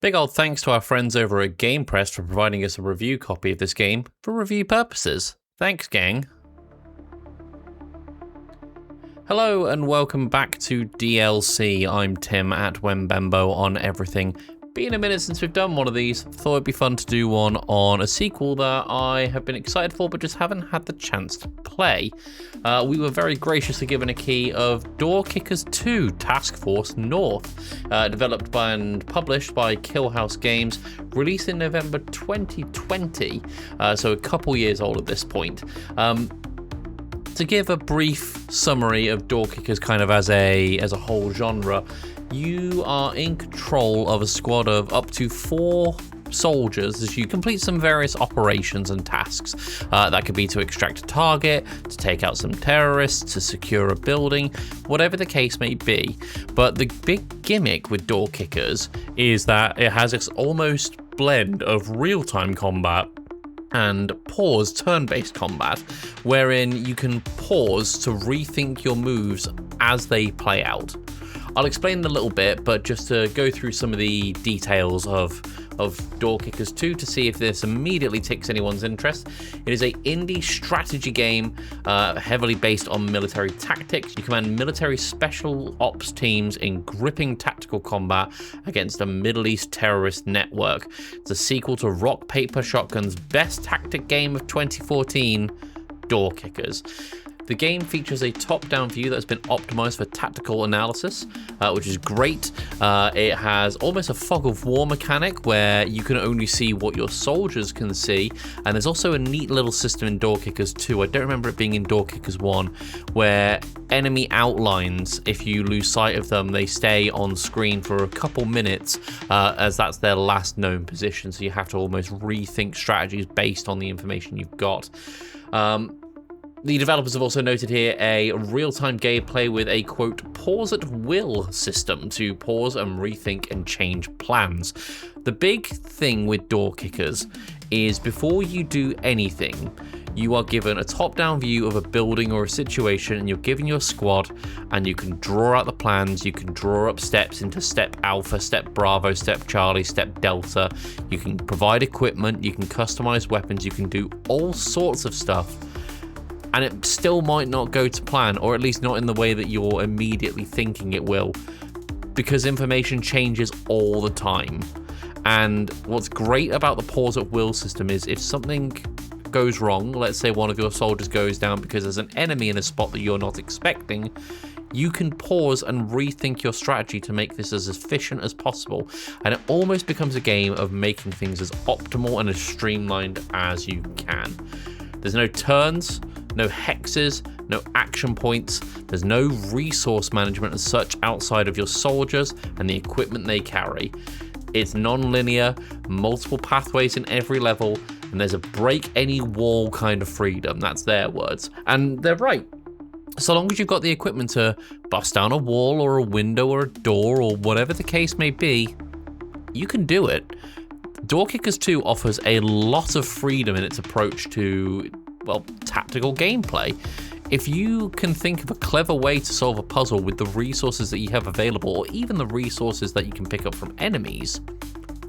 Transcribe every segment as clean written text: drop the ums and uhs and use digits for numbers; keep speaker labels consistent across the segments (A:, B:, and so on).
A: Big old thanks to our friends over at GamePress for providing us a review copy of this game for review purposes. Thanks, gang. Hello and welcome back to DLC. I'm Tim at Wembembo on everything. Been a minute since we've done one of these. Thought it'd be fun to do one on a sequel that I have been excited for but just haven't had the chance to play. We were very graciously given a key of Door Kickers 2 Task Force North, developed and published by Killhouse Games, released in November 2020, so a couple years old at this point. To give a brief summary of Door Kickers kind of as a whole genre, you are in control of a squad of up to 4 soldiers as you complete some various operations and tasks. That could be to extract a target, to take out some terrorists, to secure a building, whatever the case may be. But the big gimmick with Door Kickers is that it has this almost blend of real-time combat and pause turn-based combat, wherein you can pause to rethink your moves as they play out. I'll explain in a little bit, but just to go through some of the details of Door Kickers 2 to see if this immediately ticks anyone's interest. It is an indie strategy game heavily based on military tactics. You command military special ops teams in gripping tactical combat against a Middle East terrorist network. It's a sequel to RockPaperShotgun's best tactic game of 2014, Door Kickers. The game features a top-down view that's been optimized for tactical analysis, which is great. It has almost a fog of war mechanic where you can only see what your soldiers can see, and there's also a neat little system in Door Kickers 2, I don't remember it being in Door Kickers 1, where enemy outlines, if you lose sight of them, they stay on screen for a couple minutes, as that's their last known position, so you have to almost rethink strategies based on the information you've got. The developers have also noted here a real-time gameplay with a, quote, pause-at-will system to pause and rethink and change plans. The big thing with Door Kickers is before you do anything, you are given a top-down view of a building or a situation, and you're given your squad, and you can draw out the plans, you can draw up steps into step Alpha, step Bravo, step Charlie, step Delta. You can provide equipment, you can customize weapons, you can do all sorts of stuff. And it still might not go to plan, or at least not in the way that you're immediately thinking it will, because information changes all the time. And what's great about the pause at will system is if something goes wrong, let's say one of your soldiers goes down because there's an enemy in a spot that you're not expecting, you can pause and rethink your strategy to make this as efficient as possible. And it almost becomes a game of making things as optimal and as streamlined as you can. There's no turns, no hexes, no action points, there's no resource management as such outside of your soldiers and the equipment they carry. It's non-linear, multiple pathways in every level, and there's a break any wall kind of freedom. That's their words. And they're right. So long as you've got the equipment to bust down a wall or a window or a door or whatever the case may be, you can do it. Door Kickers 2 offers a lot of freedom in its approach to, well, tactical gameplay. If you can think of a clever way to solve a puzzle with the resources that you have available, or even the resources that you can pick up from enemies,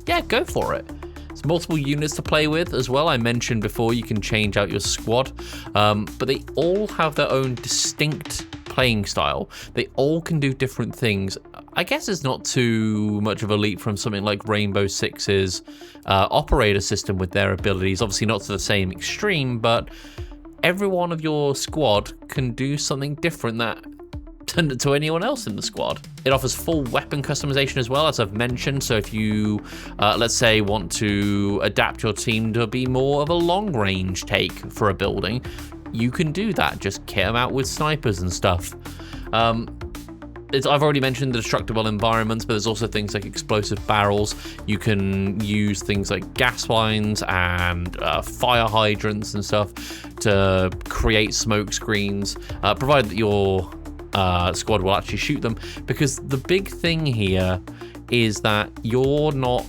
A: yeah, go for it. There's multiple units to play with as well. I mentioned before you can change out your squad, but they all have their own distinct playing style. They all can do different things. I guess it's not too much of a leap from something like Rainbow Six's operator system with their abilities. Obviously not to the same extreme, but every one of your squad can do something different that to anyone else in the squad. It offers full weapon customization as well, as I've mentioned. So if you, let's say, want to adapt your team to be more of a long-range take for a building, you can do that. Just kit them out with snipers and stuff. I've already mentioned the destructible environments, but there's also things like explosive barrels. You can use things like gas lines and fire hydrants and stuff to create smoke screens, provided that your squad will actually shoot them. Because the big thing here is that you're not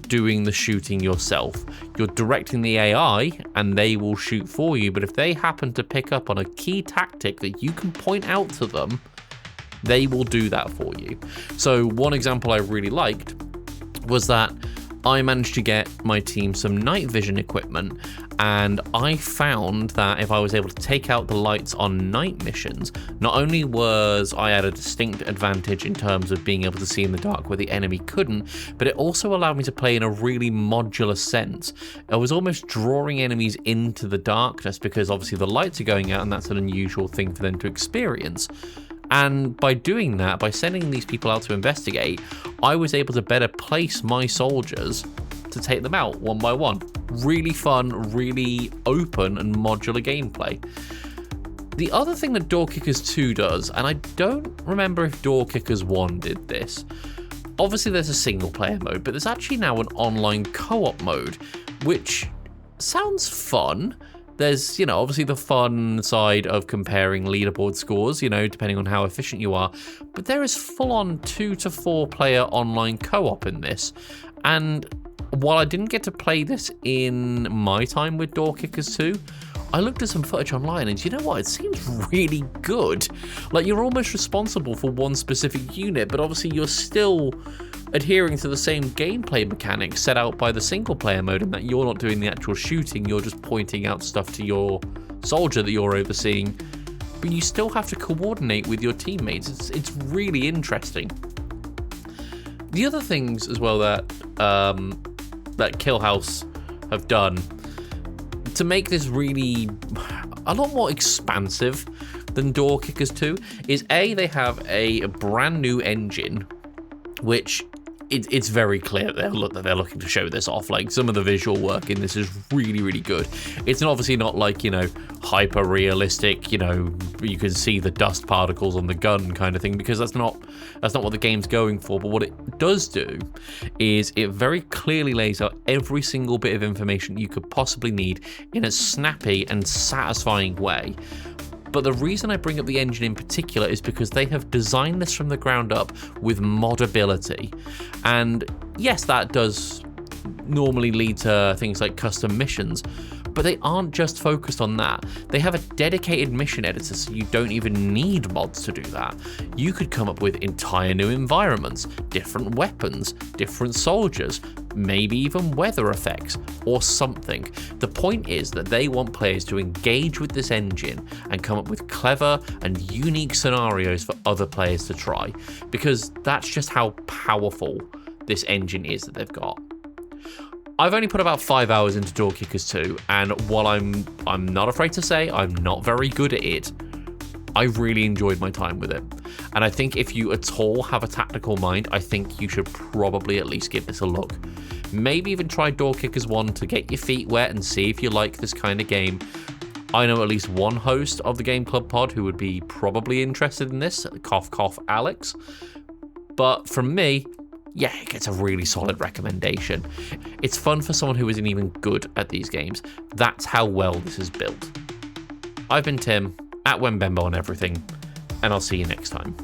A: doing the shooting yourself. You're directing the AI and they will shoot for you, but if they happen to pick up on a key tactic that you can point out to them, they will do that for you. So one example I really liked was that I managed to get my team some night vision equipment, and I found that if I was able to take out the lights on night missions, not only was I at a distinct advantage in terms of being able to see in the dark where the enemy couldn't, but it also allowed me to play in a really modular sense. I was almost drawing enemies into the darkness because obviously the lights are going out and that's an unusual thing for them to experience. And by doing that, by sending these people out to investigate, I was able to better place my soldiers to take them out one by one. Really fun, really open and modular gameplay. The other thing that Door Kickers 2 does, and I don't remember if Door Kickers 1 did this, obviously there's a single player mode, but there's actually now an online co-op mode, which sounds fun. There's, obviously the fun side of comparing leaderboard scores, depending on how efficient you are. But there is full-on 2 to 4 player online co-op in this. And while I didn't get to play this in my time with Door Kickers 2, I looked at some footage online and you know what? It seems really good. Like, you're almost responsible for one specific unit, but obviously you're still adhering to the same gameplay mechanics set out by the single player mode, in that you're not doing the actual shooting, you're just pointing out stuff to your soldier that you're overseeing, but you still have to coordinate with your teammates. It's really interesting. The other things as well that Kill House have done to make this really a lot more expansive than Door Kickers 2 is they have a brand new engine, which it's very clear that they're looking to show this off. Like, some of the visual work in this is really, really good. It's obviously not like, hyper realistic, you can see the dust particles on the gun kind of thing, because that's not what the game's going for. But what it does do is it very clearly lays out every single bit of information you could possibly need in a snappy and satisfying way. But the reason I bring up the engine in particular is because they have designed this from the ground up with modability. And yes, that does normally lead to things like custom missions, but they aren't just focused on that. They have a dedicated mission editor, so you don't even need mods to do that. You could come up with entire new environments, different weapons, different soldiers, maybe even weather effects or something. The point is that they want players to engage with this engine and come up with clever and unique scenarios for other players to try, because that's just how powerful this engine is that they've got. I've only put about 5 hours into Door Kickers 2, and while I'm not afraid to say I'm not very good at it, I really enjoyed my time with it. And I think if you at all have a tactical mind, I think you should probably at least give this a look. Maybe even try Door Kickers 1 to get your feet wet and see if you like this kind of game. I know at least one host of the Game Club pod who would be probably interested in this, cough cough Alex. But from me, yeah, it gets a really solid recommendation. It's fun for someone who isn't even good at these games. That's how well this is built. I've been Tim, at Wembembo on everything, and I'll see you next time.